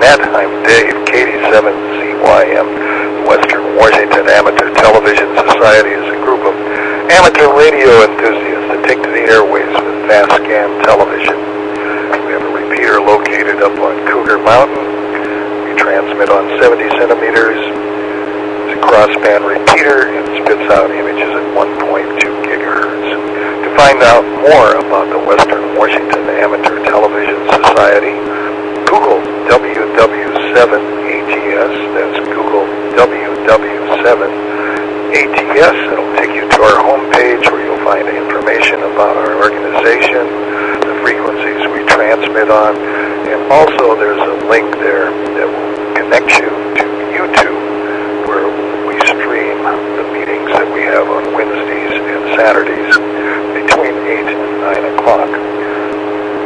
net. I'm Dave, KD7CYM. Western Washington Amateur Television Society is a group of amateur radio enthusiasts that take to the airways with fast scan television. We have a repeater located up on Cougar Mountain. We transmit on 70 centimeters. It's a crossband repeater and spits out images at 1.2 gigahertz. To find out more about the Western Washington Amateur Television Society, Google WW7ATS. That's Google WW7ATS. It'll take you to our homepage where you'll find information about our organization, the frequencies we transmit on, and also there's a link there that will connect you to YouTube where we stream the meetings that we have on Wednesdays and Saturdays between 8 and 9 o'clock.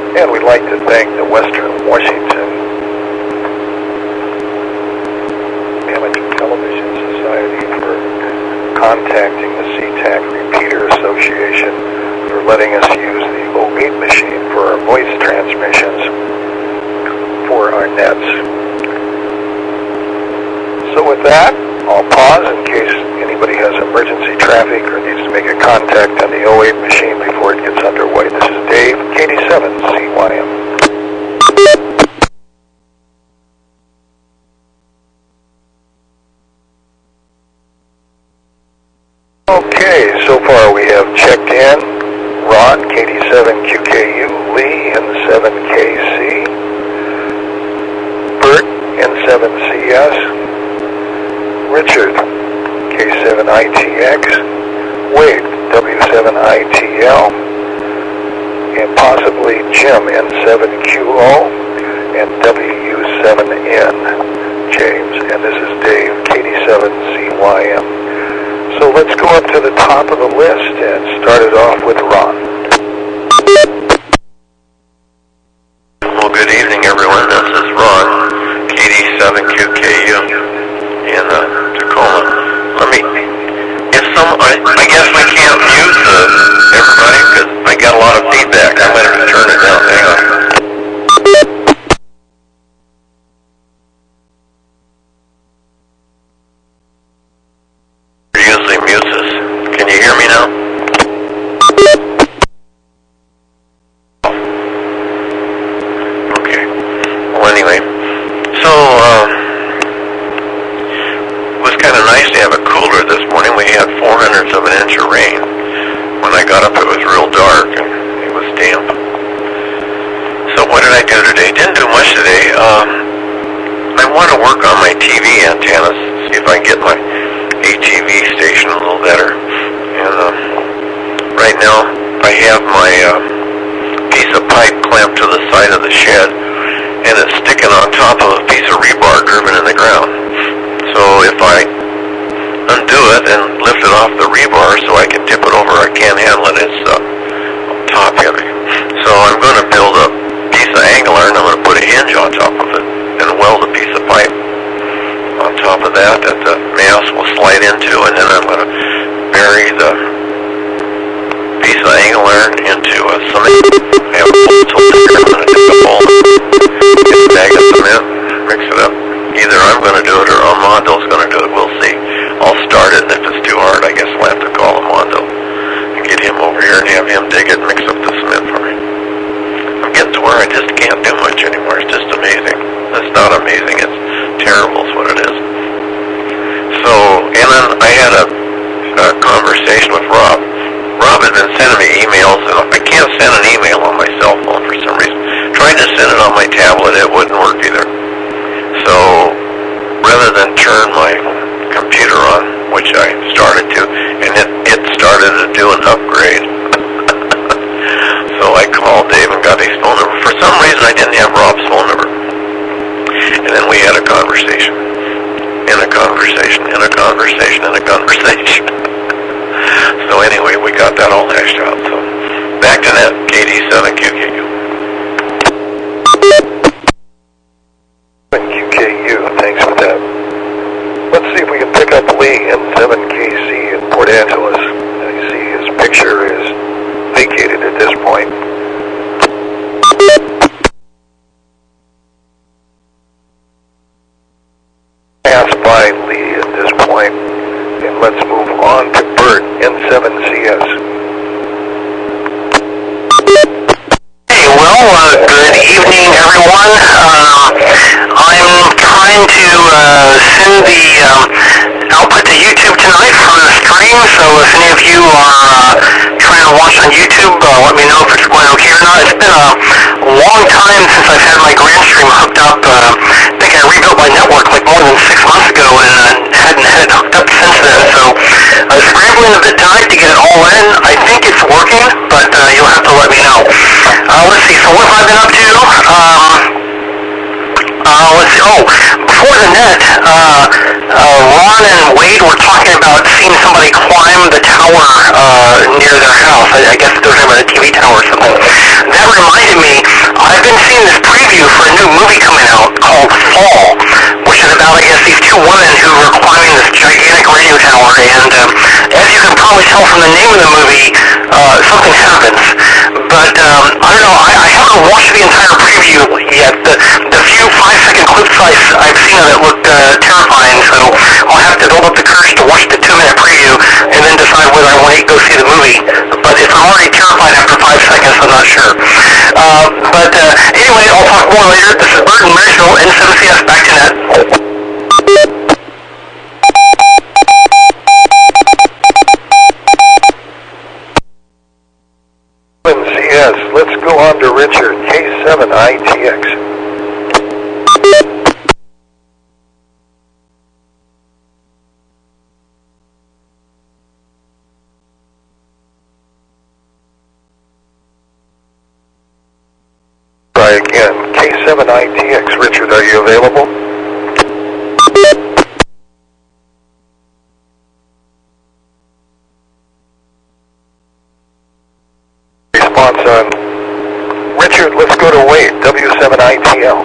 And we'd like to thank the Western Washington Amateur Television Society for contacting the SeaTac Repeater Association for letting us use the 08 machine for our voice transmissions for our nets. So with that, I'll pause in case anybody has emergency traffic or needs to make a contact on the 08 machine before it gets underway. This is Dave, KD7CYM. Okay, so far we have checked in Ron, KD7QKU, Lee, N7KC, Bert, N7CS, Richard, K7ITX, Wade, W7ITL, and possibly Jim, N7QO, and WU7N, James, and this is Dave, KD7CYM. So let's go up to the top of the list and start it off with Ron. Well, good evening, everyone. This is Ron, KD7QKU in Tacoma. I guess I can't mute everybody because I got a lot of feedback. I'm going to turn it down. Hang on. Usually mutes us. Can you hear me now? Okay. Well, anyway, so it was kind of nice to have a cooler this morning. We had 0.04 of an inch of rain. When I got up, it was real dark and it was damp. So what did I do today? Didn't do much today. I want to work on my TV antennas, see if I can get my ATV station a little better. And right now, I have my piece of pipe clamped to the side of the shed, and it's sticking on top of a piece of rebar driven in the ground. So if I undo it and lift it off the rebar so I can tip it over, I can't handle it. It's top heavy. So I'm going to build a piece of angler, and I'm going to put a hinge on top of it and weld a piece of pipe on top of that the mast will slide into, and then I'm going to bury the piece of angler into a cement. I have a tool here. I'm going to dip a hole, get a bag of cement, mix it up. Either I'm going to do it or Armando's going to do it. We'll see. I'll start it, and if it's too hard, I guess I'll have to call Armando and get him over here and have him dig it and mix up the cement for me. I'm getting to where I just can't do much anymore. It's just amazing. It's not amazing. It's terrible is what it is. So, and then I had a conversation with Rob. Rob has been sending me emails, and I can't send an email on my cell phone for some reason. Tried to send it on my tablet, it wouldn't work either. So, rather than turn my computer on, which I started to, and it started to do an upgrade. So I called Dave and got his phone number. For some reason, I didn't have Rob's phone number. And then we had a conversation, and a conversation, and a conversation, and a conversation. So anyway, we got that all hashed out. So back to that, KD7QKU. QKU, thanks for that. Let's see if we can pick up Lee, N7KC in Port Angeles. I see his picture is vacated at this point. point. Well, by Lee at this point. And let's move on to Bert, N7CS. Hey, well, good evening, everyone. I'm trying to send the output to YouTube tonight from the stream, so if any of you are trying to watch on YouTube, let me know if it's going okay or not. It's been a long time since I've had my Grandstream hooked up. I think I rebuilt my network like more than 6 months ago and hadn't had it hooked up since then, so I was scrambling a bit tonight to get it all in. I think it's working, but you'll have to let me know. Let's see, so what have I been up to? Let's see, before the net, Ron and Wade were talking about seeing somebody climb the tower near their house. I guess they were talking about a TV tower or something. That reminded me, I've been seeing this preview for a new movie coming out called Fall, which is about, I guess, these two women who were climbing this gigantic radio tower, and as you can probably tell from the name of the movie, something happens. But, I don't know, I haven't watched the entire preview yet. The few 5-second clips I've seen of it looked terrifying, so I'll have to build up the courage to watch the 2-minute preview and then decide whether I want to go see the movie. But if I'm already terrified after 5 seconds, I'm not sure. Anyway, I'll talk more later. This is Bert in Marysville, N7CS, back to net. CS, let's go on to Richard, K7ITX. Try again, K7ITX. Richard, are you available? Response on Richard, let's go to Wade, W7ITL.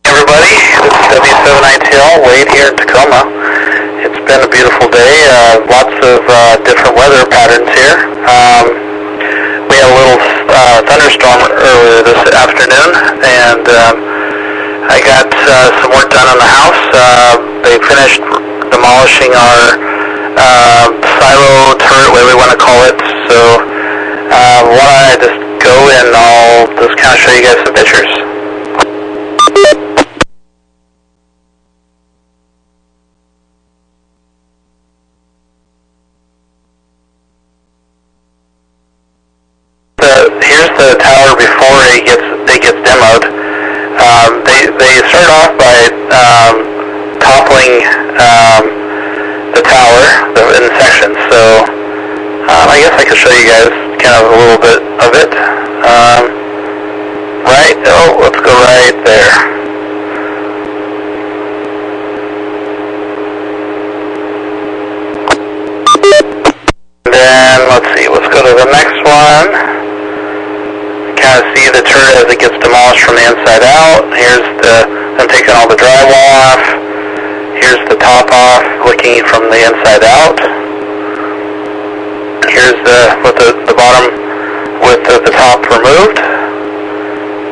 Everybody, this is W7ATS, Wade here in Tacoma. It's been a beautiful day, lots of different weather patterns here. We had a little thunderstorm earlier this afternoon, and I got some work done on the house. They finished demolishing our silo turret, whatever we want to call it, so why don't I just go and I'll just kind of show you guys some pictures. Here's the tower before it gets demoed. They start off by toppling the tower in sections. So I guess I could show you guys kind of a little bit of it. Let's go right there. Then let's see, let's go to the next one. Kind of see the turret as it gets demolished from the inside out. Here's them taking all the drywall off. Here's the top off, looking from the inside out. Here's with the bottom with the top removed.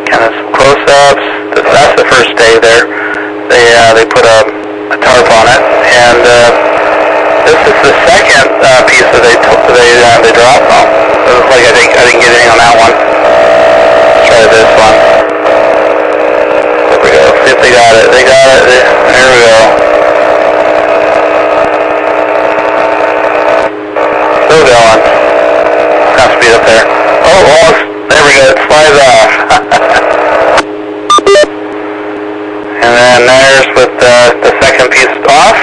Kind of some close-ups. That's the first day there. They put a tarp on it, and this is the second piece that they dropped. It looks like I didn't get anything on that one. Let's try this one. There we go. See if they got it. They got it. There we go. Still going. Kind of speed up there. Oh, almost. There we go. It flies off. And then there's with the second piece off.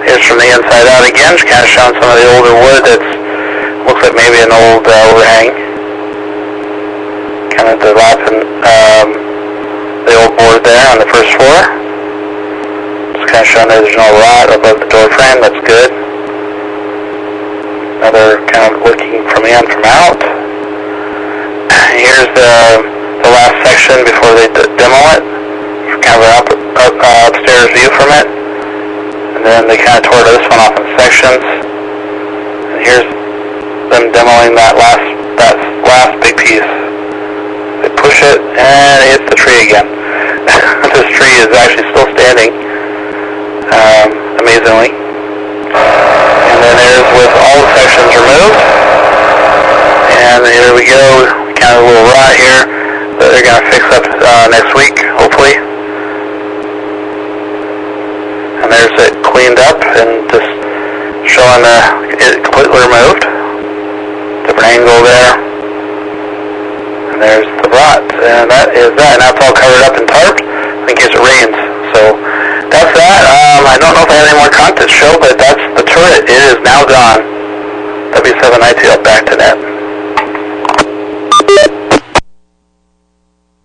Here's from the inside out again. Just kind of showing some of the older wood that looks like maybe an old overhang. Kind of developing the old board there on the first floor. Just kind of showing there's no rot above the door frame. That's good. Another kind of looking from in from out. Here's the last section before they demo it. Kind of an upstairs view from it. And then they kind of tore this one off in sections. And here's them demoing that last big piece. tree again. This tree is actually still standing, amazingly. And then there's with all the sections removed. And here we go, kind of a little rot here that they're going to fix up next week, hopefully. And there's it cleaned up and just showing it completely removed. Different angle there. And there's the rot. And that is that. And that's all covered up in tarp in case it rains. So that's that. I don't know if I have any more content to show, but that's the turret. It is now gone. W7ATS back to net.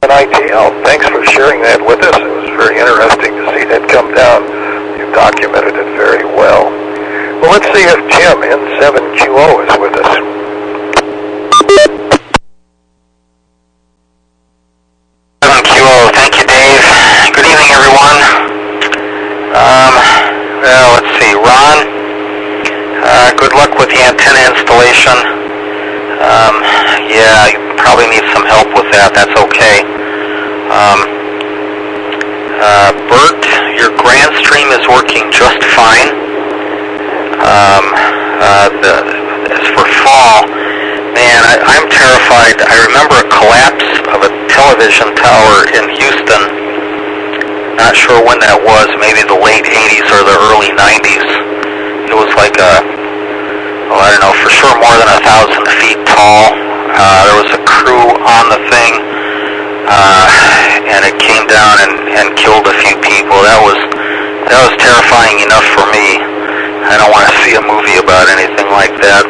ITL, thanks for sharing that with us. It was very interesting to see that come down. You've documented it very well. Well, let's see if Jim N7QO is with us. Thank you, Dave. Good evening, everyone. Well, let's see, Ron. Good luck with the antenna installation. Yeah, you probably need some help with that. That's okay. Bert, your grand stream is working just fine. As for fall, man, I'm terrified. I remember a collapse of a television tower in Houston. Not sure when that was, maybe the late 80s or the early 90s. It was like I don't know, for sure more than 1,000 feet tall. There was a crew on the thing, and it came down and killed a few people. That was terrifying enough for me. I don't want to see a movie about anything like that.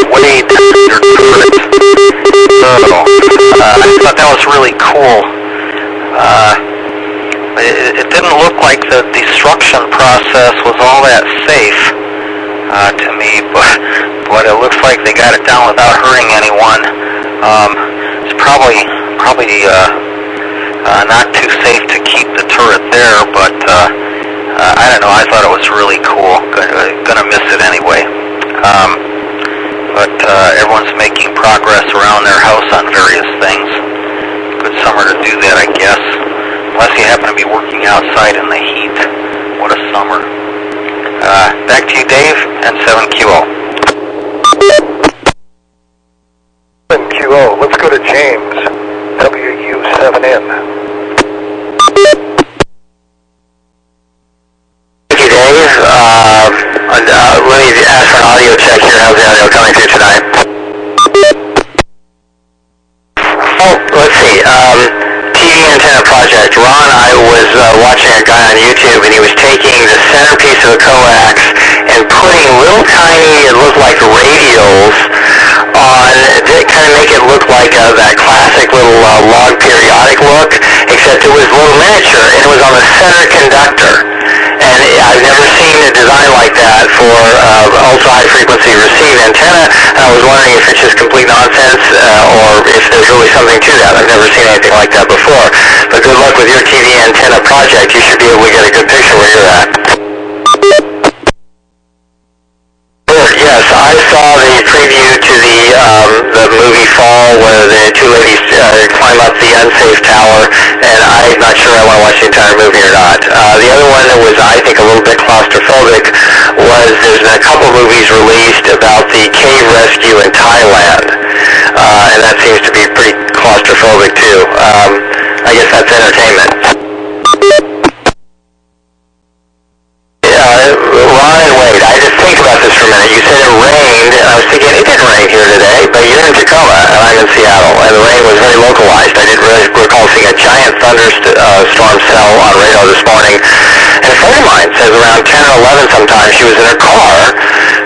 Wade, your turret. I thought that was really cool. It didn't look like the destruction process was all that safe to me, but it looks like they got it down without hurting anyone. It's probably not too safe to keep the turret there, but I don't know. I thought it was really cool. Gonna miss it anyway. But everyone's making progress around their house on various things. Good summer to do that, I guess. Unless you happen to be working outside in the heat. What a summer. Back to you, Dave, and 7QO. 7QO, let's go to James, WU7N. Thank you, Dave. Let me ask for an audio check here. How's the audio coming through tonight? Oh, let's see. TV antenna project. Ron, I was watching a guy on YouTube, and he was taking the centerpiece of a coax and putting little tiny, it looked like radials on, to kind of make it look like that classic little log periodic look, except it was a little miniature, and it was on the center conductor. And I've never seen a design like that for ultra-high frequency receive antenna, and I was wondering if it's just complete nonsense or if there's really something to that. I've never seen anything like that before. But good luck with your TV antenna project. You should be able to get a good picture where you're at. Yes, I saw the preview to the movie Fall where the two ladies climb up the unsafe tower, and I'm not sure I want to watch the entire movie or not. The other one that was, I think, a little bit claustrophobic was there's been a couple movies released about the cave rescue in Thailand, and that seems to be pretty claustrophobic too. I guess that's entertainment. Ron and Wade, I just think about this for a minute. You said it rained, and I was thinking it didn't rain here today, but you're in Tacoma, and I'm in Seattle, and the rain was very localized. I didn't really recall seeing a giant thunderstorm cell on radar this morning. And a friend of mine says around 10 or 11 sometimes she was in her car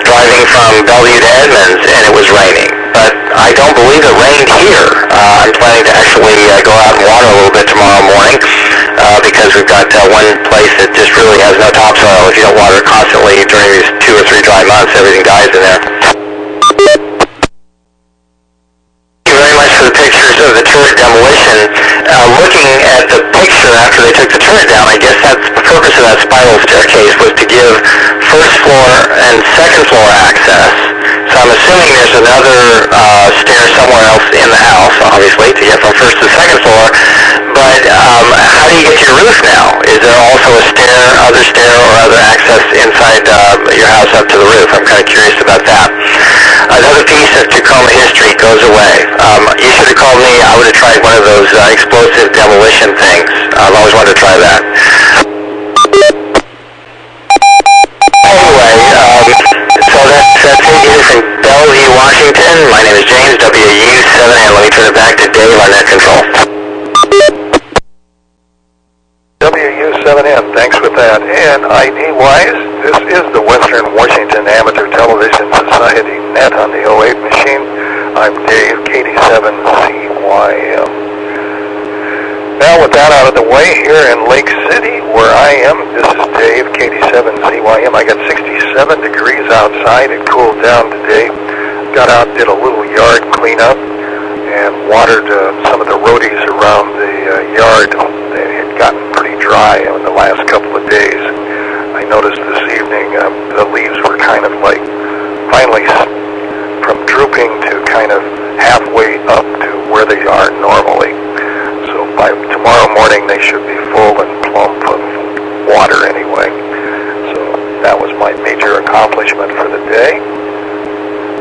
driving from Bellevue to Edmonds, and it was raining. But I don't believe it rained here. I'm planning to actually go out and water a little bit tomorrow morning because we've got one place that just really has no topsoil. If you don't water constantly during these 2 or 3 dry months, everything dies in there. Thank you very much for the pictures of the turret demolition. Looking at the picture after they took the turret down, I guess that's the purpose of that spiral staircase was to give first floor and second floor access. So So I'm assuming there's another stair somewhere else in the house, obviously, to get from first to second floor. But how do you get to your roof now? Is there also a other stair or other access inside your house up to the roof? I'm kind of curious about that. Another piece of Tacoma history goes away. You should have called me. I would have tried one of those explosive demolition things. I've always wanted to try that. Anyway, so that's it here from Bellevue, Washington. My name is James, WW7ATS. Let me turn it back to Dave on net control. WW7ATS, thanks for that. And ID-wise, this is the Western Washington Amateur Television Society net on the 08 machine. I'm Dave, KD7CYM. Now with that out of the way, here in Lake City, where I am, this is Dave, KD7CYM. I got 67 degrees outside. It cooled down today. Got out, did a little yard cleanup, and watered some of the roadies around the yard. They had gotten pretty dry in the last couple of days. I noticed this evening the leaves were kind of like finally from drooping to kind of halfway up to where they are normally. So by tomorrow morning they should be full and plump of water anyway. So that was my major accomplishment for the day.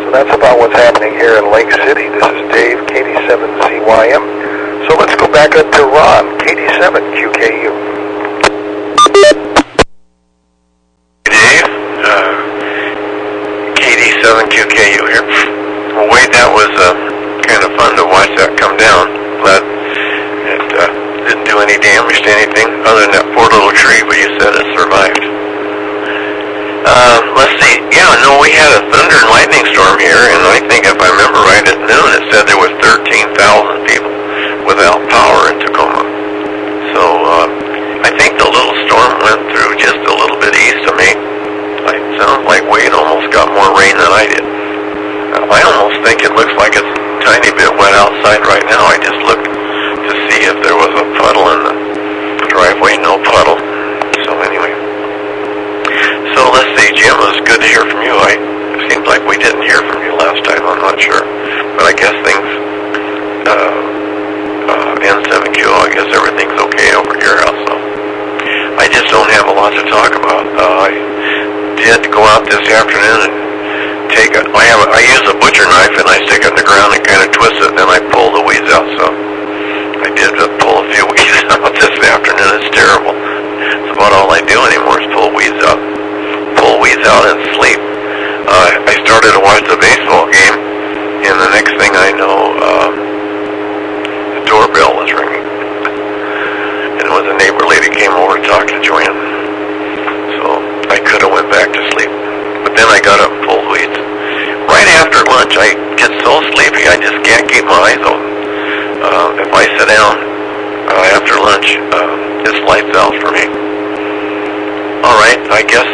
So that's about what's happening here in Lake City. This is Dave, KD7CYM. So let's go back up to Ron, KD7QKU. Dave, KD7QKU here. Well, wait, that was kind of fun to watch that come down. Glad it didn't do any damage to anything other than that poor little tree, but you said it survived. Let's see. Yeah, no, we had a thunder and lightning storm here, and I think if I remember right, at noon it said there was 13,000 people without power in Tacoma. So I think the little storm went through just a little bit east of me. It sounds like Wade almost got more rain than I did. I almost think it looks like it's a tiny bit wet outside right now. I just looked to see if there was a puddle in the driveway. No puddle. So anyway. So let's see, Jim, it was good to hear from you. It seemed like we didn't hear from you last time. I'm not sure. But I guess things, N7Q, I guess everything's okay over here also. I just don't have a lot to talk about. I did go out this afternoon and I use a butcher knife and I stick it in the ground and kind of twist it and then I pull the weeds out. So I did pull a few weeds out this afternoon. It's terrible. It's about all I do anymore is pull weeds out. Pull weeds out and sleep. I started to watch the baseball game and the next thing I know, the doorbell was ringing. And it was a neighbor lady came over to talk to Joanne. So I could have went back to sleep. But then I got up and pulled weeds. Right after lunch, I get so sleepy, I just can't keep my eyes open. If I sit down after lunch, it's lights out for me. All right, I guess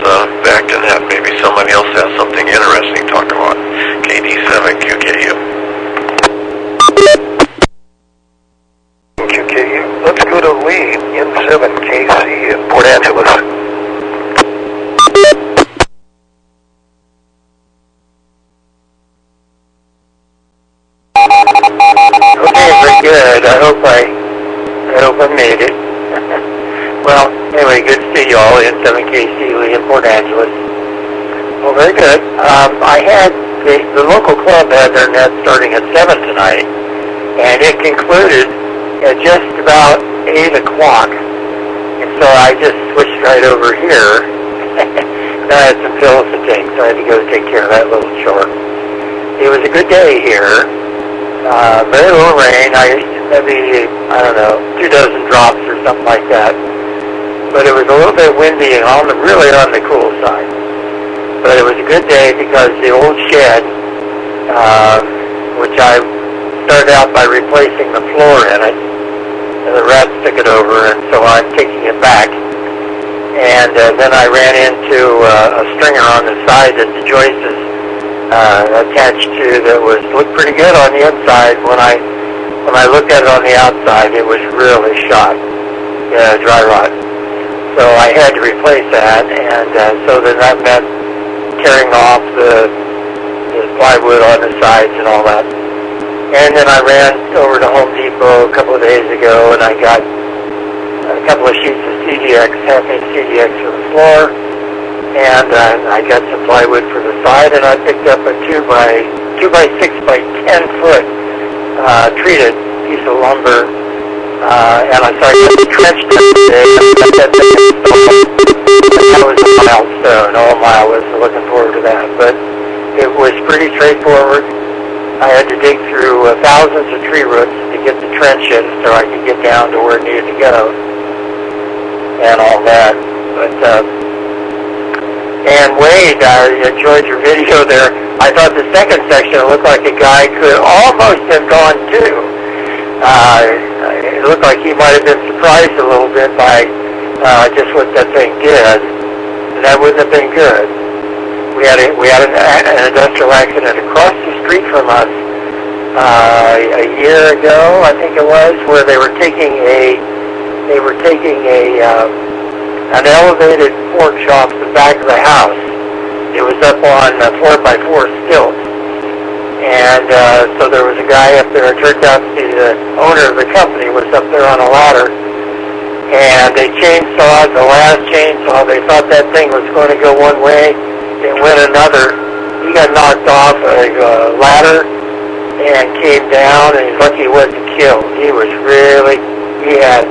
back to that. Maybe somebody else has something interesting to talk about. KD7QKU. QKU. Let's go to Lee, N7KC in Port Angeles. Okay, very good. I hope I made it. Well, anyway, good to see you all in 7KC Lee in Port Angeles. Well, very good. I had the local club had their net starting at 7 tonight, and it concluded at just about 8 o'clock. And so I just switched right over here. I had some pills to take, so I had to go take care of that little chore. It was a good day here. Very little rain. Maybe, I don't know, 2 dozen drops or something like that. But it was a little bit windy and really on the cool side. But it was a good day because the old shed, which I started out by replacing the floor in it, and the rats took it over, and so I'm taking it back. And then I ran into a stringer on the side that the joist is attached to that looked pretty good on the inside. When I looked at it on the outside, it was really shot, dry rot. So I had to replace that, and so then that meant tearing off the plywood on the sides and all that. And then I ran over to Home Depot a couple of days ago, and I got a couple of sheets of CDX, half-inch CDX for the floor, and I got some plywood for the side, and I picked up a 2 by 6 by 10 foot treated piece of lumber, and I started to trench that today, and I got that thing installed. That was a milestone. Oh my, I was looking forward to that, but it was pretty straightforward. I had to dig through thousands of tree roots to get the trench in so I could get down to where it needed to go and all that. But, and Wade, I enjoyed your video there. I thought the second section looked like a guy could almost have gone too. It looked like he might have been surprised a little bit by just what that thing did. And that wouldn't have been good. We had an industrial accident across the street from us a year ago, I think it was, where they were taking an elevated porch off the back of the house. It was up on 4x4 stilts, and so there was a guy up there. It turned out to be the owner of the company was up there on a ladder, and they chainsawed the last chainsaw. They thought that thing was going to go one way. It went another. He got knocked off a ladder and came down, and he's lucky he wasn't killed. He had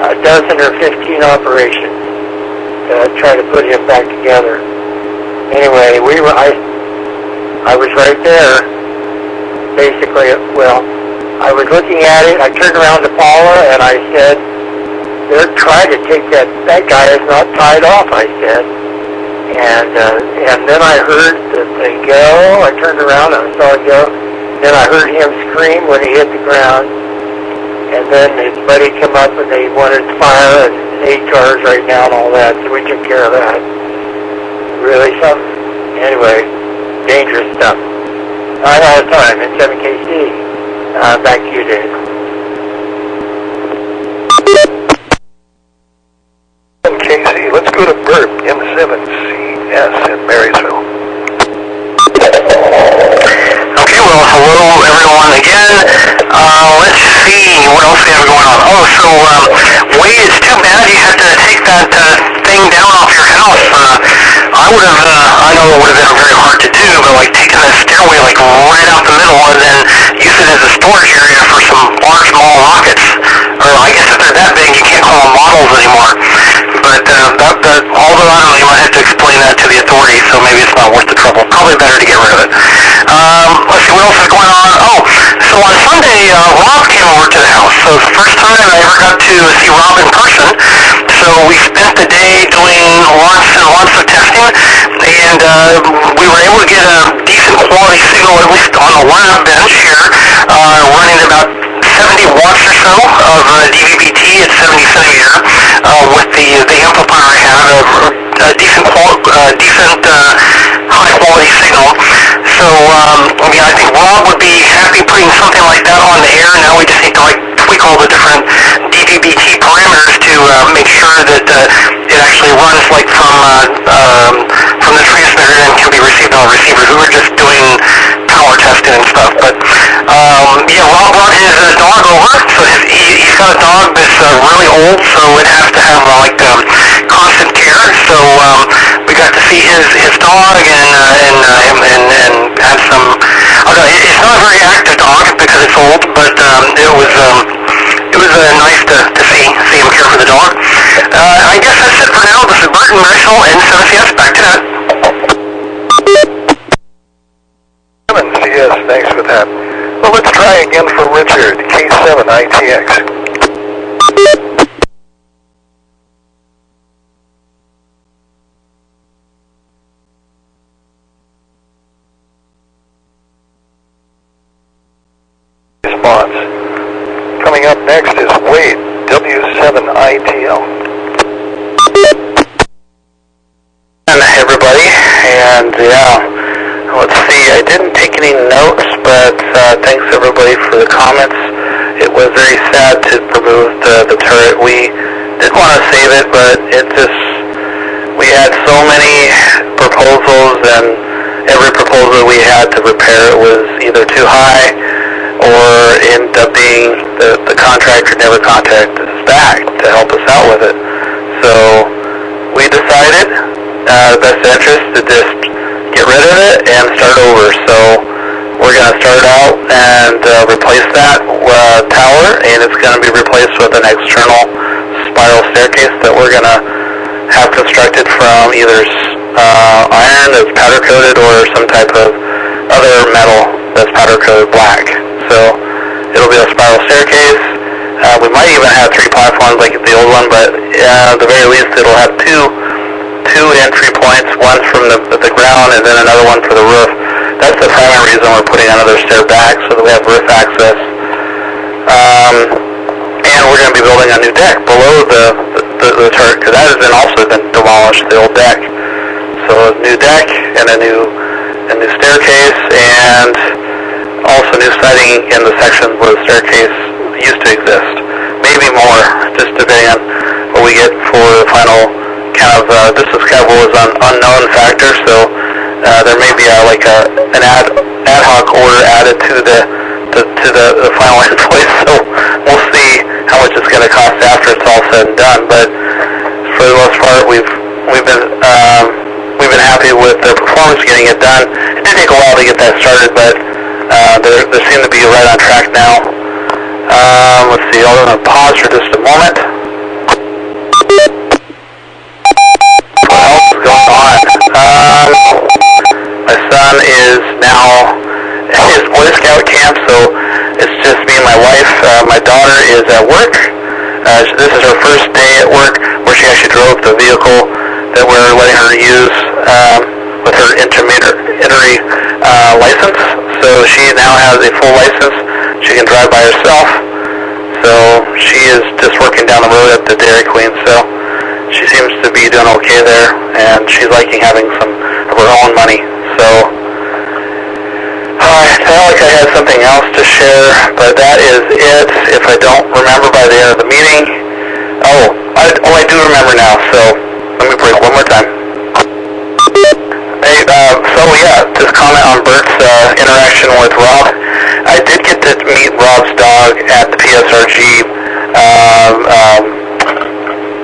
a dozen or 15 operations to try to put him back together. Anyway, I was right there, basically. Well, I was looking at it. I turned around to Paula, and I said, they're trying to take that guy is not tied off, I said. And then I heard the thing go. I turned around and I saw it go. Then I heard him scream when he hit the ground. And then his buddy come up and they wanted fire and 8 cars right now and all that. So we took care of that. Really something. Anyway, dangerous stuff. All the time in 7KC. Back to you, Dave. Casey, let's go to Bert, M7CS in Marysville. Okay, well, hello everyone again. Let's see, what else we have going on? Oh, so, Wade, it's too bad you had to take that thing down off your house. I know it would have been very hard to do, but like taking that stairway like right out the middle and then use it as a storage area for some large mall rockets. Or I guess if they're that big, you can't call them models anymore. But although I don't know, you might have to explain that to the authorities, so maybe it's not worth the trouble. Probably better to get rid of it. Let's see, what else is going on? Oh, so on Sunday, Rob came over to the house. So it's the first time I ever got to see Rob in person. So we spent the day doing lots and lots of testing, and we were able to get a decent quality signal, at least on the lab bench here, running about 70 watts or so of DVB-T at 70 centimeter with the amplifier I had, a decent high quality signal. So I think Rob would be happy putting something like that on the air. Now we just need to tweak all the different DVB-T parameters to make sure that it actually runs from the transmitter and can be received on a receiver. We were just doing power testing and stuff, but Rob brought his dog over. So he's got a dog that's really old, so it has to have constant care. So we got to see his dog and have some. It's not a very active dog because it's old, but it was nice to see him care for the dog. I guess that's it for now. This is Bert and Marshall and 7CS. Back to that. 7CS, thanks for that. Well, let's try again for Richard, K7ITX. Response. Coming up next is Wade, W7ITL. Hey everybody, and let's see, I didn't take any notes, but thanks everybody for the comments. It was very sad to remove the turret. We did want to save it, but we had so many proposals, and every proposal we had to repair it was either too high or ended up being the contractor never contacted us back to help us out with it. So we decided, best interest, to just get rid of it and start over. So we're going to start out and replace that tower, and it's going to be replaced with an external spiral staircase that we're going to have constructed from either iron that's powder coated or some type of other metal that's powder coated black. So it'll be a spiral staircase. We might even have 3 platforms like the old one, but at the very least it'll have two entry points, one from the ground and then another one for the roof. That's the primary reason we're putting another stair back, so that we have roof access. And we're going to be building a new deck below the turret, because that has also been demolished, the old deck. So a new deck and a new staircase, and also new siding in the section where the staircase used to exist. Maybe more, just depending on what we get for the final kind of, this is kind of what was an unknown factor, so there may be an ad hoc order added to the final invoice, so we'll see how much it's going to cost after it's all said and done. But for the most part, we've been happy with their performance getting it done. It did take a while to get that started, but they seem to be right on track now. Let's see, I'm going to pause for just a moment. What else is going on? My son is now at his Boy Scout camp, so it's just me and my wife. My daughter is at work. This is her first day at work where she actually drove the vehicle that we're letting her use with her intermediary license. So she now has a full license. She can drive by herself. So she is just working down the road at the Dairy Queen. So she seems to be doing okay there, and she's liking having some of her own money. So I felt like I had something else to share, but that is it. If I don't remember by the end of the meeting, I do remember now. So let me break one more time. Hey, just comment on Bert's interaction with Rob. I did get to meet Rob's dog at the PSRG.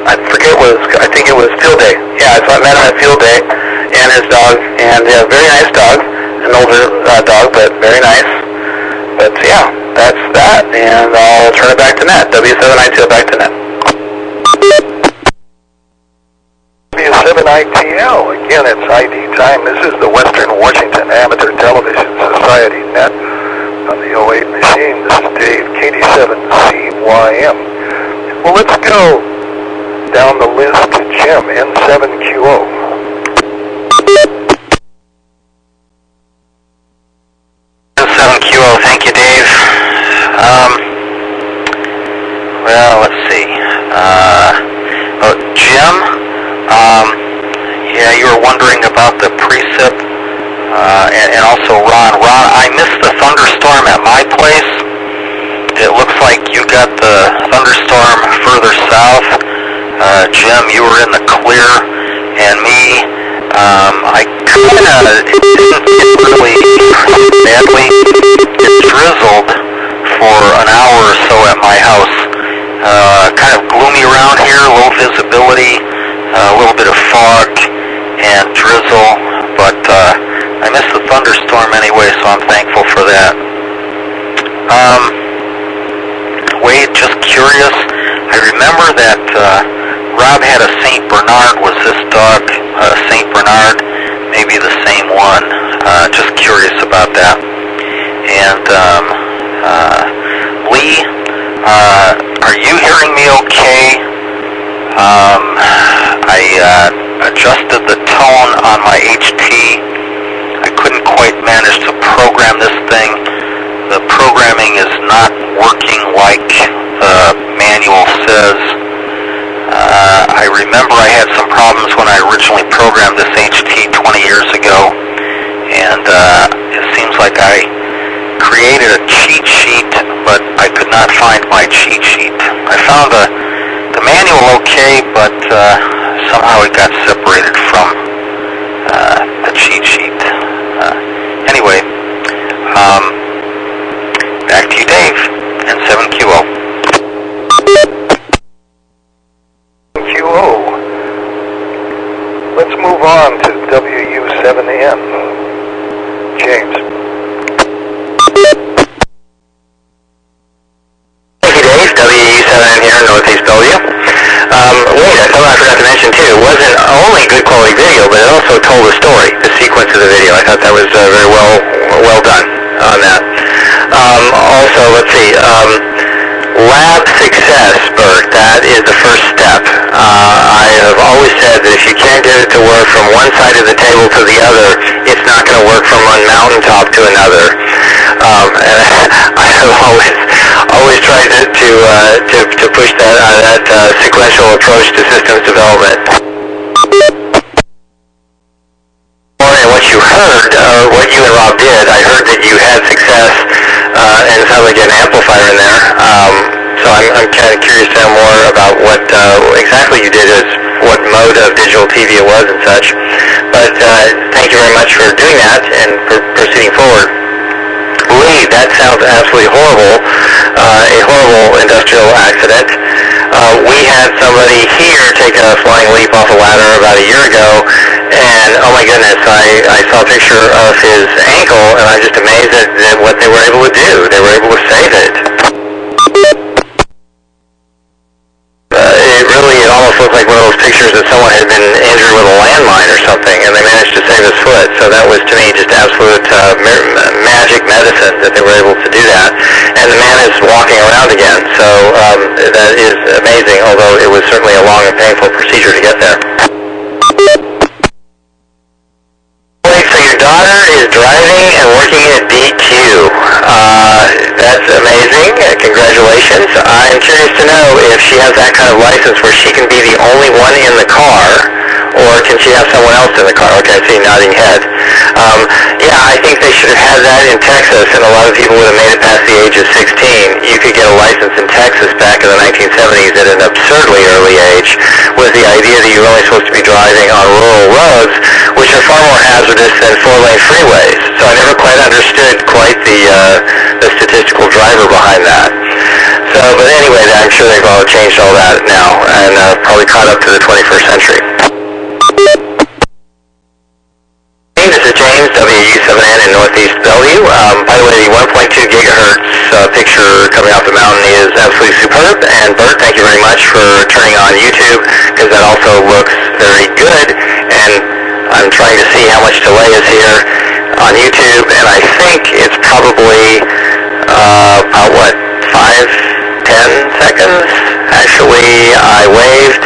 I think it was field day. Yeah, so I met him at field day, and his dog, and yeah, very nice dog, an older dog, but very nice. But yeah, that's that, and I'll turn it back to Nat. W7ATS back to Nat. W7ATL, again, it's ID time. This is the Western Washington Amateur Television Society Net on the 08 machine. This is Dave, KD7CYM. Well, let's go down the list to Jim, N7QO. N7QO, thank you, Dave. Well, let's see. Jim, yeah, you were wondering about the precip, and also Ron. Ron, I missed the thunderstorm at my place. It looks like you got the thunderstorm further south. Jim, you were in the clear, and me, I didn't get really badly. It drizzled for an hour or so at my house. Kind of gloomy around here, low visibility, a little bit of fog and drizzle, but I missed the thunderstorm anyway, so I'm thankful for that. Wade, just curious, I remember that Rob had a St. Bernard. Was this dog St. Bernard? Maybe the same one. Just curious about that. And Lee, are you hearing me okay? I adjusted the tone on my HT. I couldn't quite manage to program this thing. The programming is not working like the manual says. I remember I had some problems when I originally programmed this HT 20 years ago, and it seems like I created a cheat sheet, but I could not find my cheat sheet. I found the manual okay, but somehow it got separated from the cheat sheet. Back to you, Dave, and 7QO. QO. Let's move on to WU7N. James. Thank you, Dave. WU7N here in Northeast Bellevue. Wait, something I forgot to mention too. It wasn't only good quality video, but it also told a story, the sequence of the video. I thought that was very well done on that. Also, let's see, lab success, Bert, that is the first step. I have always said that if you can't get it to work from one side of the table to the other, it's not going to work from one mountaintop to another. And I have always tried to push that sequential approach to systems development. And what you heard, or what you and Rob did, I heard that you had success, and it sounds like you had an amplifier in there. So I'm kind of curious to know more about what exactly you did, what mode of digital TV it was and such. But thank you very much for doing that and for proceeding forward. Lee, that sounds absolutely horrible, a horrible industrial accident. We had somebody here take a flying leap off a ladder about a year ago, and oh my goodness, I saw a picture of his ankle, and I'm just amazed at what they were able to do. They were able to save it. It almost looked like one of those pictures that someone had been injured with a landmine or something, and they managed to save his foot. So that was, to me, just absolute magic medicine that they were able to do that. And the man is walking around again, so that is amazing, although it was certainly a long and painful procedure to get there. So your daughter is driving and working at DQ. That's amazing. Congratulations. I'm curious to know if she has that kind of license where she can be the only one in the car, or can she have someone else in the car? Okay, I see nodding head. Yeah, I think they should have had that in Texas, and a lot of people would have made it past the age of 16. You could get a license in Texas back in the 1970s at an absurdly early age, with the idea that you're only supposed to be driving on rural roads, which are far more hazardous than four-lane freeways. So I never quite understood the statistical driver behind that. So, but anyway, I'm sure they've all changed all that now, and probably caught up to the 21st century. This is James, WU7N in Northeast Bellevue. By the way, the 1.2 gigahertz picture coming off the mountain is absolutely superb. And Bert, thank you very much for turning on YouTube, because that also looks very good. And I'm trying to see how much delay is here on YouTube, and I think it's probably about, what, 5-10 seconds? Actually, I waved,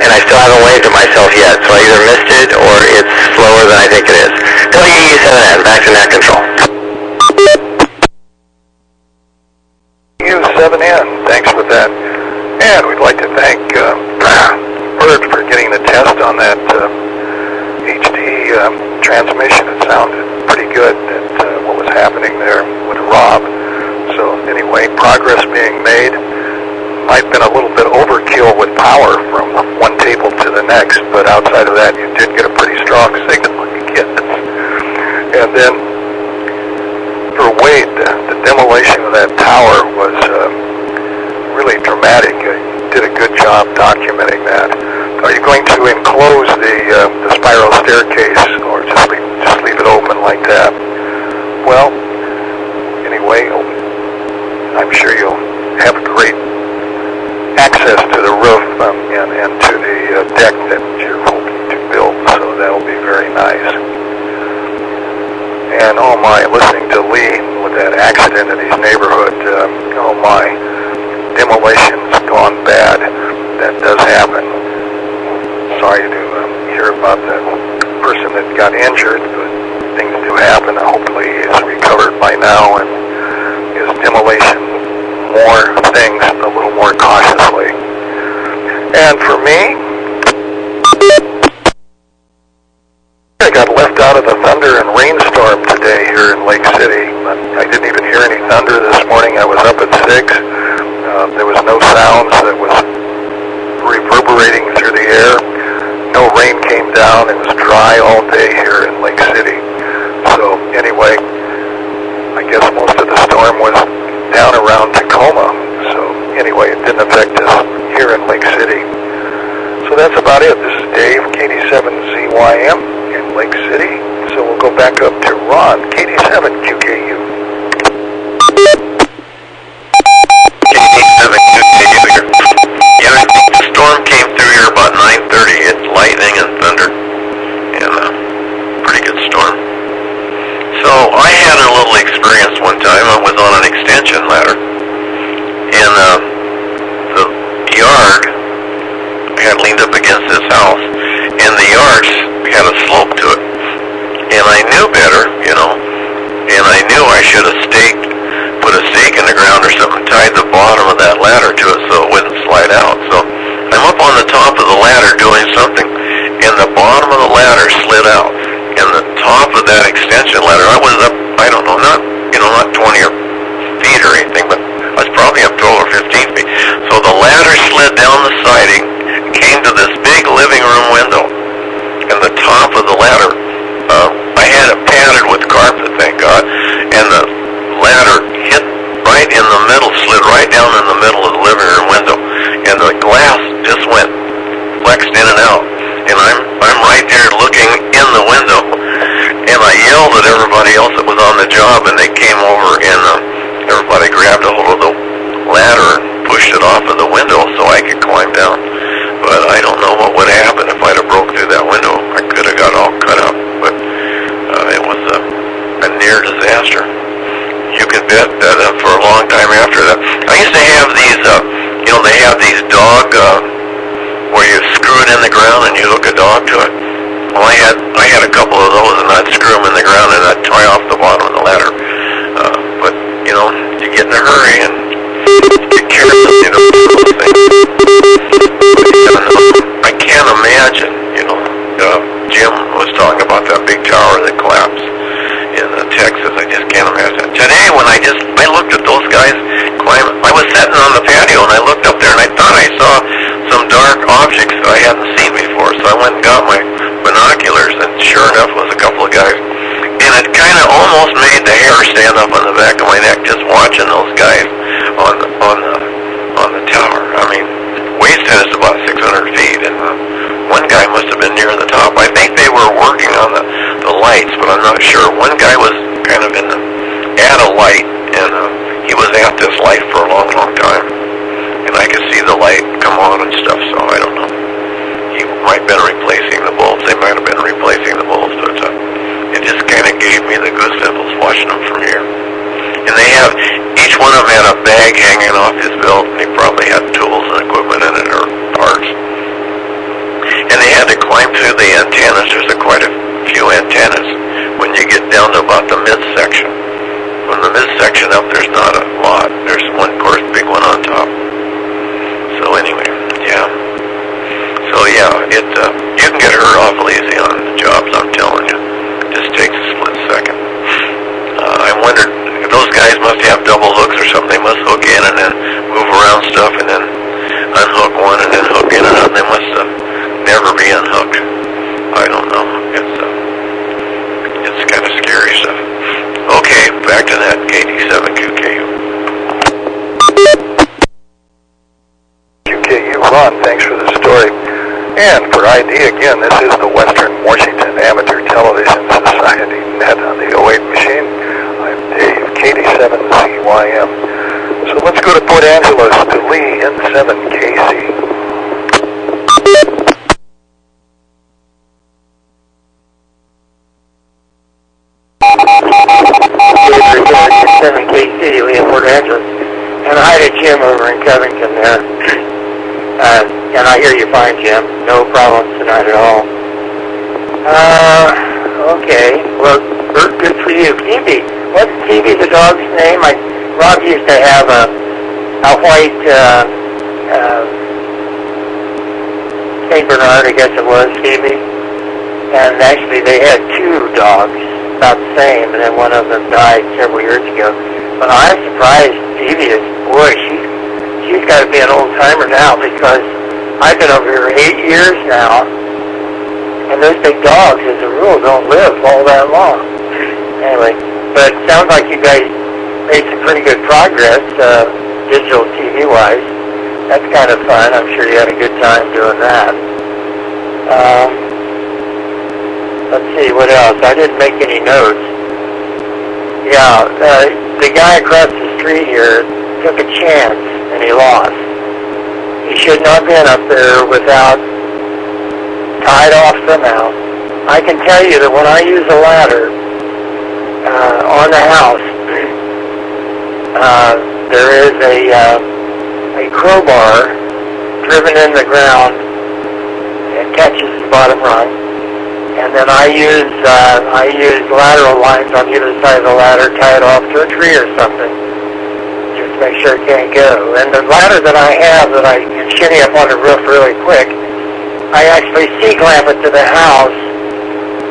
and I still haven't waved at myself yet, so I either missed it or it's slower than I think it is. WU7N, back to net control. WU7N, thanks for that. And we'd like to thank Bert for getting the test on that HD transmission. It sounded pretty good at what was happening there with Rob. So anyway, progress being made. Might have been a little bit overkill with power from one table to the next, but outside of that, you did get a pretty strong signal again. And then for Wade, the demolition of that tower was really dramatic. You did a good job documenting that. Are you going to enclose the spiral staircase, or just leave it open like that? Well, anyway, I'm sure you'll have a great access to the roof and to the deck that you're hoping to build, so that'll be very nice. And oh my, listening to Lee with that accident in his neighborhood, oh my, demolition's gone bad. That does happen. Sorry to hear about the person that got injured, but things do happen. Hopefully he's recovered by now and is demolition more things a little more cautiously. And for me, I got left out of the thunder and rainstorm today here in Lake City. I didn't even hear any thunder this morning. I was up at 6. There was no sounds that was reverberating through the air. No rain came down. It was dry all day here in Lake City. So anyway, I guess most of the storm was down around Tacoma. So anyway, it didn't affect us here in Lake City. So that's about it. This is Dave, KD7ZYM in Lake City. So we'll go back up to Ron, KD7QKU. KD7QKU here. Yeah, I think the storm came through here about 9:30. It's lightning and thunder. And pretty good storm. So I had a little experience one time. I was on an extension ladder. And the yard had leaned up against this house, and the yard had a slope to it. And I knew better, you know, and I knew I should have put a stake in the ground or something, tied the bottom of that ladder to it so it wouldn't slide out. So I'm up on the top of the ladder doing something, and the bottom of the ladder slid out. And the top of that extension ladder, I was up, I don't know, not 20 feet or anything, but I was probably up 12 or 15 feet. So the ladder slid down the siding, came to this big living room window, and the top of the ladder, I had it padded with carpet, thank God, and the ladder hit right in the middle, slid right down in the middle of the living room window, and the glass just went flexed in and out, and I'm right there looking in the window, and I yelled at everybody else that was on the job, and they came over, and everybody grabbed a hold of the ladder and pushed it off of the window so I could climb down. But I don't know what would have happened if I'd have broke through that window. I could have got all cut up, but it was a near disaster. You can bet that for a long time after that. I used to have these, they have these dog, where you screw it in the ground and you hook a dog to it. Well, I had a couple of those, and I'd screw them in the ground and I'd tie off the bottom of the ladder. But, you get in a hurry and get careless, those things. I can't imagine, Jim was talking about that big tower that collapsed in Texas. I just can't imagine. Today, when I looked at those guys climbing, I was sitting on the patio and I looked up there and I thought I saw some dark objects that I hadn't seen before. So I went and got my binoculars, and sure enough, it was a couple of guys. And it kind of almost made the hair stand up on the back of my neck just watching those guys on the tower. I mean, Wastehead is about 600 feet, and one guy must have been near the top. I think they were working on the lights, but I'm not sure. One guy was kind of at a light, and he was at this light for a long, long time. And I could see the light come on and stuff, so I don't know. He might have been replacing the bulbs. They might have been replacing the bulbs, but it just kind of gave me the goose pimples watching them from here. And each one of them had a bag hanging off his belt, and he probably had tools and equipment in it or parts. And they had to climb through the antennas. There's quite a few antennas when you get down to about the midsection. From the midsection up, there's not a lot. There's one, of course, big one on top. So anyway, yeah. So yeah, you can get hurt awful easy on the jobs, I'm telling you. It just takes a split second. I wondered, those guys must have double hooks or something. They must hook in and then move around stuff and then unhook one and then hook in and out. They must never be unhooked. I don't know. It's kind of scary stuff. Okay, back to that KD7QKU. QKU, Ron, thanks for the story. And for ID, again, this is the Western Washington Amateur Television Society net on the 08 machine. I'm Dave, KD7ZYM. So let's go to Port Angeles to Lee, N7KC. KC, Lee in Port Angeles. And hi to Jim over in Covington there. And I hear you fine, Jim. No problems tonight at all. Okay. Well, good for you. Phoebe. What's Phoebe the dog's name? Rob used to have a white St. Bernard, I guess it was, Phoebe. And actually they had two dogs, about the same, and then one of them died several years ago. But I'm surprised Phoebe is, boy, she's got to be an old timer now, because I've been over here 8 years now, and those big dogs, as a rule, don't live all that long. Anyway, but it sounds like you guys made some pretty good progress, digital TV-wise. That's kind of fun. I'm sure you had a good time doing that. Let's see, what else? I didn't make any notes. Yeah, the guy across the street here took a chance, and he lost. He should not have been up there without tied off somehow. I can tell you that when I use a ladder on the house, there is a crowbar driven in the ground and catches the bottom rung. And then I use lateral lines on either side of the ladder, tie it off to a tree or something, just to make sure it can't go. And the ladder that I have that I can shimmy up on the roof really quick, I actually C-clamp it to the house,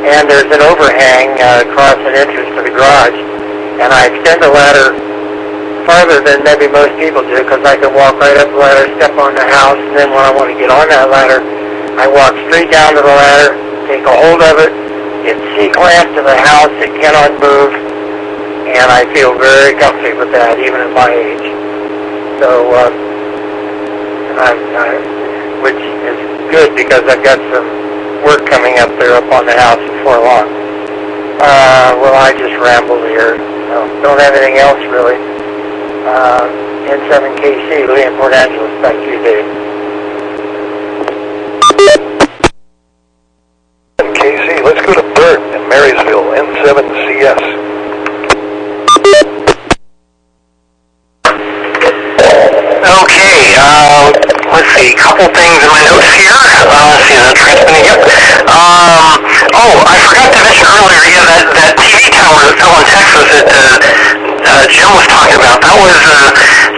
and there's an overhang across an entrance to the garage, and I extend the ladder farther than maybe most people do, because I can walk right up the ladder, step on the house, and then when I want to get on that ladder, I walk straight down to the ladder, take a hold of it, it's C-clamped to the house, it cannot move, and I feel very comfy with that, even at my age. So, which is good because I've got some work coming up there up on the house before long. Well, I just rambled here. Don't have anything else really. N7KC, Lee in Port Angeles. Thank you, Dave. KC, let's go to Bert in Marysville, N7CS. Okay, let's see, a couple things in my notes here. Let's see, is that transmitting? Yep. I forgot to mention earlier, yeah, that TV tower that fell in Texas that Jim was talking about, that was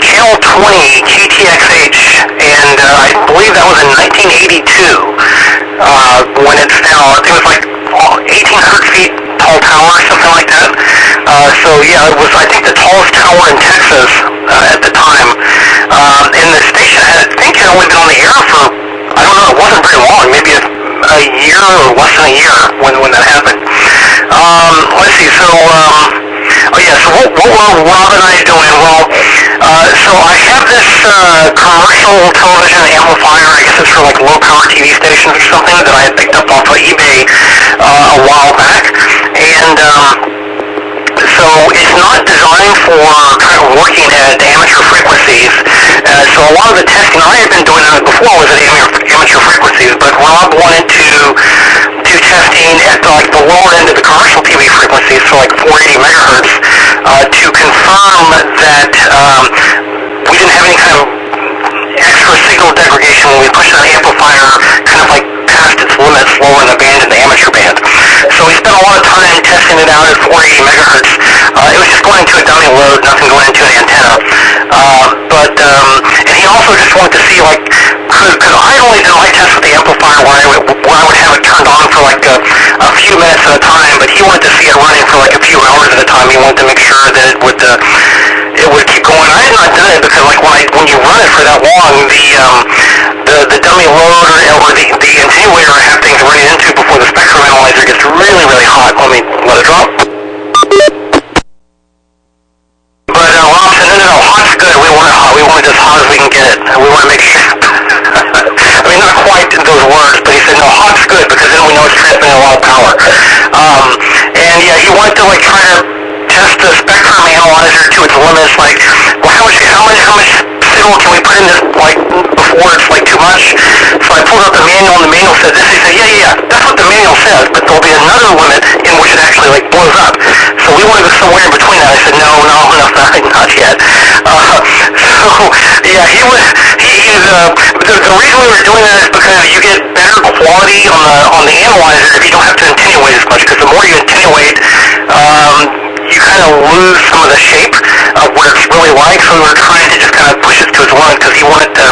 Channel 20 KTXH, and I believe that was in 1982 when it fell. I think it was like 1,800 feet tall tower or something like that. So yeah, it was, I think, the tallest tower in Texas at the time. And the station had only been on the air for, I don't know, it wasn't very long, maybe a year or less than a year when that happened. Let's see, so, so what were Rob and I doing? Well, so I have this commercial television amplifier, I guess it's for like low power TV stations or something, that I had picked up off of eBay a while back, and so it's not designed for kind of working at amateur frequencies. So a lot of the testing I had been doing before was at amateur frequencies, but Rob wanted to do testing at like the lower end of the commercial TV frequencies, so like 480 megahertz, to confirm that we didn't have any kind of extra signal degradation when we pushed an amplifier kind of like past its limits lower in the band in the amateur band. So we spent a lot of time testing it out at 480 megahertz. It was just going into a dummy load, nothing going into an antenna. And he also just wanted to see, like, because I only did my test with the amplifier where I would have it turned on for like a few minutes at a time, but he wanted to see it running for like a few hours at a time. He wanted to make sure that it would keep going. I had not done it because like when you run it for that long, the dummy load or the attenuator I have things running into before the spectrum analyzer gets really, really hot. Let me let it drop. But Rob said, no, hot's good. We want it hot. We want it as hot as we can get it. We want to make sure. I mean, not quite those words, but he said, no, hot's good because then we know it's transmitting a lot of power. And yeah, he wanted to like try to test the spectrum analyzer to its limits. Like, well, how much signal can we put in this like before it's like too much? So I pulled out the manual, and the manual said this. He said, yeah, that's what the manual says, but there'll be another limit in which it actually like blows up. So we want to go somewhere in between that. I said, no, not yet. So yeah, the reason we were doing that is because you get better quality on the analyzer if you don't have to attenuate as much. Because the more you attenuate, you kind of lose some of the shape of what it's really like. So we were trying to just kind of push it to its limit because he wanted to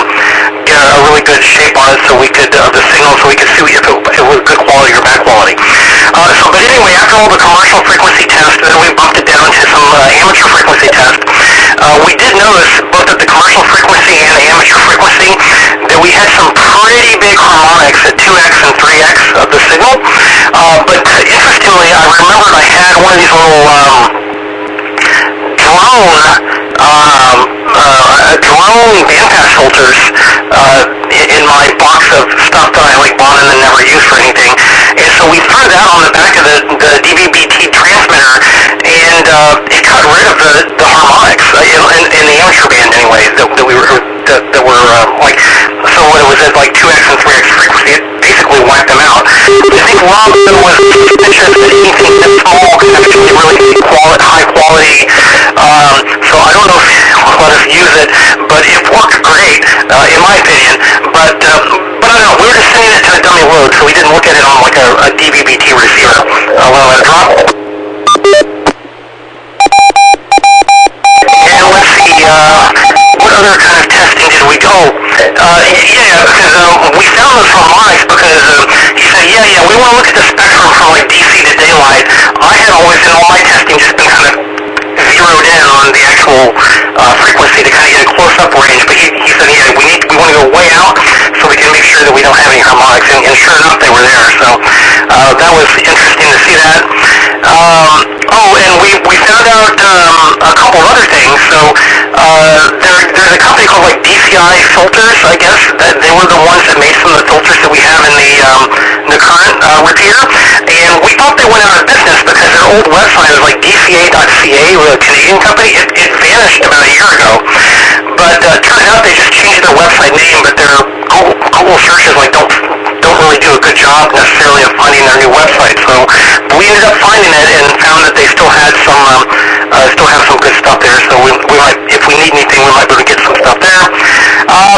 get a really good shape on it, so we could the signal, so we could see if it was good quality or bad quality. But anyway, after all the commercial frequency tests, then we bumped it down to some amateur frequency tests. We did notice both at the commercial frequency and the amateur frequency that we had some pretty big harmonics at 2x and 3x of the signal. But interestingly, I remembered I had one of these little drum drone bandpass filters in my box of stuff that I bought and then never used for anything. And so we threw that on the back of the DVB-T transmitter, and it got rid of the harmonics in the amateur band anyway that were so when it was at 2x and 3x frequency, it basically wiped them out. I think Rob was suspicious that anything that small could actually really be high quality. So I don't know if he'll let us use it, but it worked great, in my opinion. But I don't know, we were just sending it to a dummy load, so we didn't look at it on a DVB-T receiver. When I let it drop. And let's see, what other kind of testing did we go? Because we found those harmonics because he said, we want to look at the spectrum from DC to daylight. I had always, in all my testing, just been kind of zeroed in on the actual frequency to kind of get a close-up range. But he said, we want to go way out so we can make sure that we don't have any harmonics. And sure enough, they were there. So that was interesting to see that. And we found out a couple other things. So there's a company called DCI Filters, I guess. That they were the ones that made some of the filters that we have in the current repeater. And we thought they went out of business because their old website was DCA.ca, a Canadian company. It vanished about a year ago. But turns out they just changed their website name, but their Google searches don't really do a good job necessarily of finding their new website. So we ended up finding it and found that they still had have some good stuff there. So we might, if we need anything, we might be able to get some stuff there.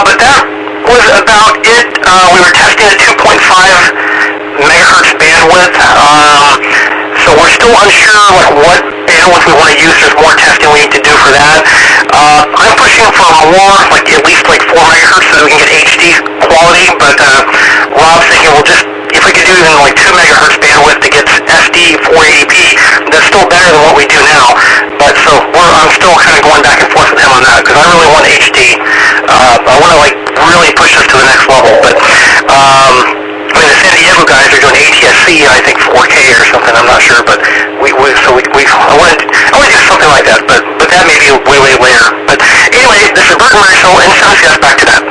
But that was about it. We were testing at 2.5 megahertz bandwidth. So we're still unsure what bandwidth we want to use. There's more testing we need to do for that. I'm pushing for more, at least 4 megahertz so that we can get HD quality. But Rob's thinking, if we could do even 2 megahertz bandwidth that gets SD 480p, that's still better than what we do now. But so I'm still kind of going back and forth with him on that because I really want HD. I want to really push us to the next level. But the San Diego guys are doing ATSC, I think 4K or something. I'm not sure, but I want to do something like that. But that may be way later. But anyway, this is Bert and Marshall, and CS back to that.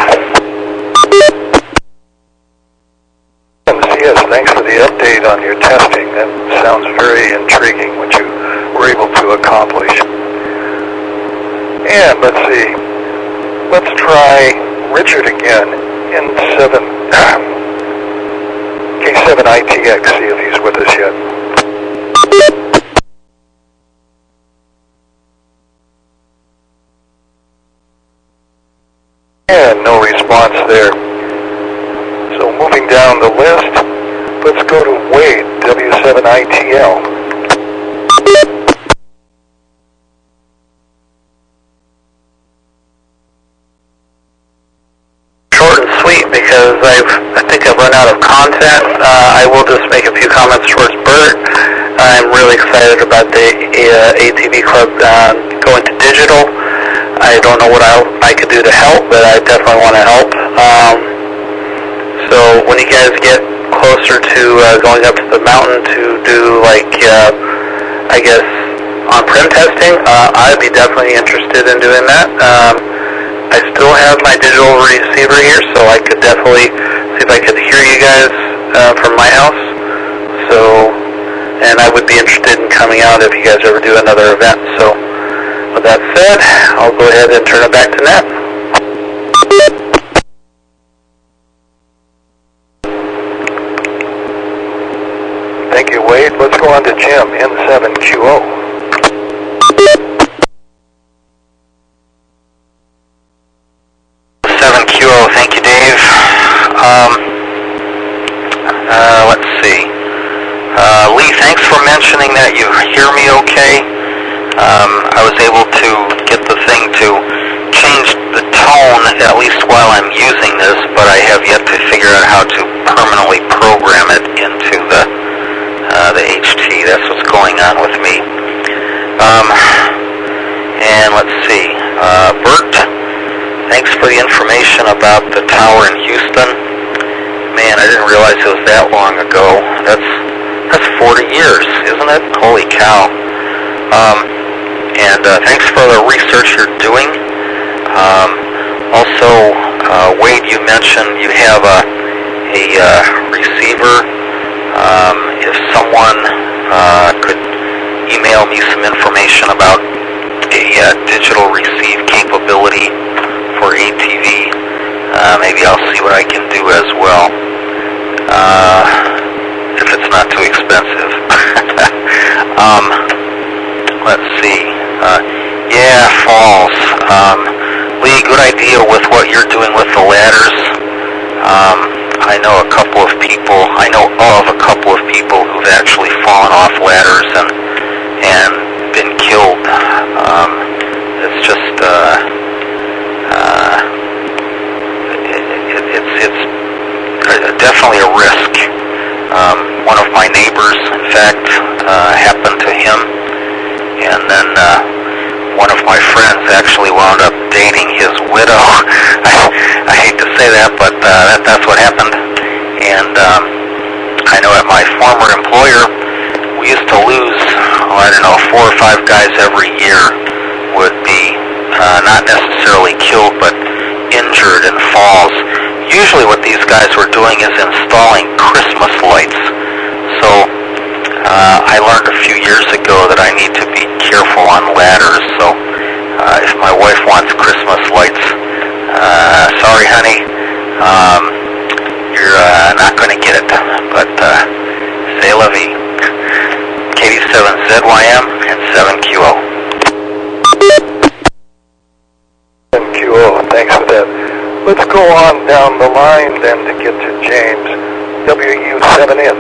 CS, thanks for the update on your testing. That sounds very intriguing what you were able to accomplish. And let's see. Let's try Richard again in K7ITX, see if he's with us yet. And no response there. So moving down the list, let's go to Wade, W7ITL. Short and sweet because I think I've run out of content. I will just make a few comments towards Bert. I'm really excited about the ATV Club going to digital. I don't know what I could do to help, but I definitely want to help. So when you guys get closer to going up to the mountain to do I guess on-prem testing, I'd be definitely interested in doing that. I still have my digital receiver here, so I could definitely see if I could hear you guys from my house. So, and I would be interested in coming out if you guys ever do another event. So, with that said, I'll go ahead and turn it back to Nat. Thank you, Wade. Let's go on to Jim, N7QO. Thank you, Dave. Let's see. Lee, thanks for mentioning that you hear me okay. I was able to get the thing to change the tone, at least while I'm using this, but I have yet to figure out how to permanently program it into the HT. That's what's going on with me. And let's see. Bert, thanks for the information about the tower in Houston. Man, I didn't realize it was that long ago. That's 40 years, isn't it? Holy cow. and thanks for the research you're doing. Also, Wade, you mentioned you have a receiver. If someone could email me some information about a digital receive capability for ATV, maybe I'll see what I can do as well, if it's not too expensive. Let's see. Yeah, falls. Lee, good idea with what you're doing with the ladders. I know of a couple of people who've actually fallen off ladders and been killed. It's just it's definitely a risk. One of my neighbors, in fact, happened to him, and then one of my friends actually wound up dating his widow. I hate to say that, but that's what happened. And I know at my former employer, we used to lose, 4 or 5 guys every year would be not necessarily killed, but injured in falls. Usually what these guys were doing is installing Christmas lights. So I learned a few years ago that I need to be careful on ladders. So if my wife wants Christmas lights, sorry honey, you're not going to get it. But say la vie. KD7ZYM and 7QO. 7QO, thanks for that. Let's go on down the line then to get to James. WW7N.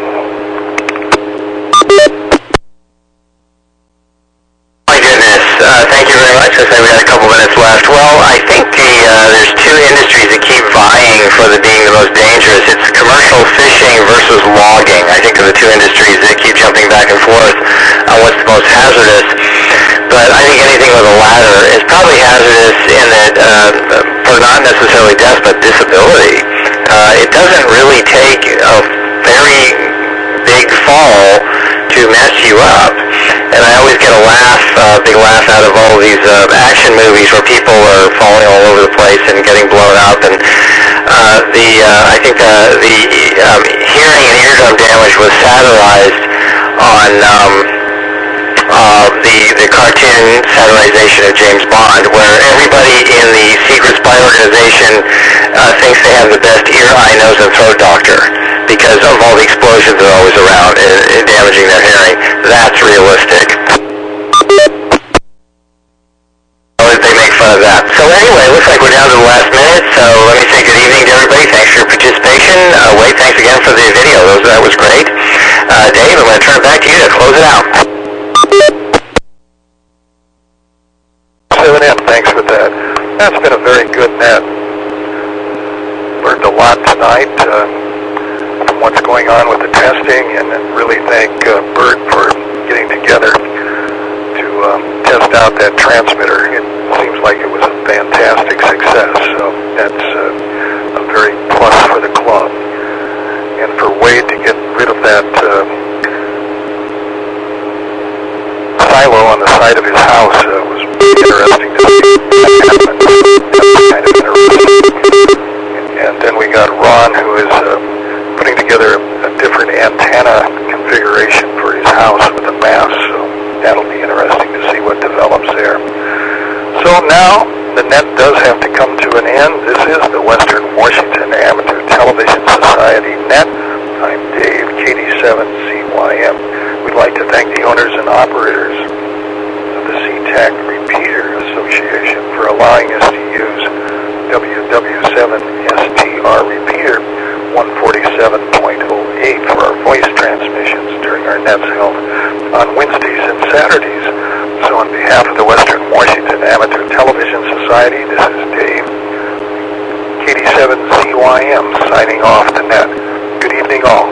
My goodness, thank you very much. I say we got a couple minutes left. Well, I think there's 2 industries that keep vying for being the most dangerous. It's commercial fishing versus logging. I think are the 2 industries that keep jumping back and forth on what's the most hazardous. But I think anything with a ladder is probably hazardous in that, for not necessarily death, but disability. It doesn't really take a very big fall to mess you up. And I always get a big laugh out of all these action movies where people are falling all over the place and getting blown up. And I think the hearing and eardrum damage was satirized on the cartoon satirization of James Bond, where everybody in the secret spy organization thinks they have the best ear, eye, nose, and throat doctor because of all the explosions that are always around and damaging their hearing. That's realistic. They make fun of that. So anyway, it looks like we're down to the last minute, so let me say good evening to everybody. Thanks for your participation. Wade, thanks again for the video. That was great. Dave, I'm going to turn it back to you to close it out. 7M, thanks for that. That's been a very good net. Learned a lot tonight from what's going on with the testing, and really thank Bert for getting together to test out that transmitter. It seems like it was a fantastic success, so that's a very plus for the club. And for Wade to get rid of that silo on the side of his house was interesting to see. Kind of interesting. And then we got Ron, who is putting together a different antenna configuration for his house with a mast, so that'll be interesting to see what develops there. So now the net does have to come to an end. This is the Western Washington Amateur Television Society net. I'm Dave, KD7CYM. We'd like to thank the owners and operators of the SeaTac Repeater Association for allowing us to use WW7STR Repeater 147.08 for our voice transmissions during our nets held on Wednesdays and Saturdays. So on behalf of the Western Washington Amateur Television Society, this is Dave, KD7CYM, signing off the net. Good evening all.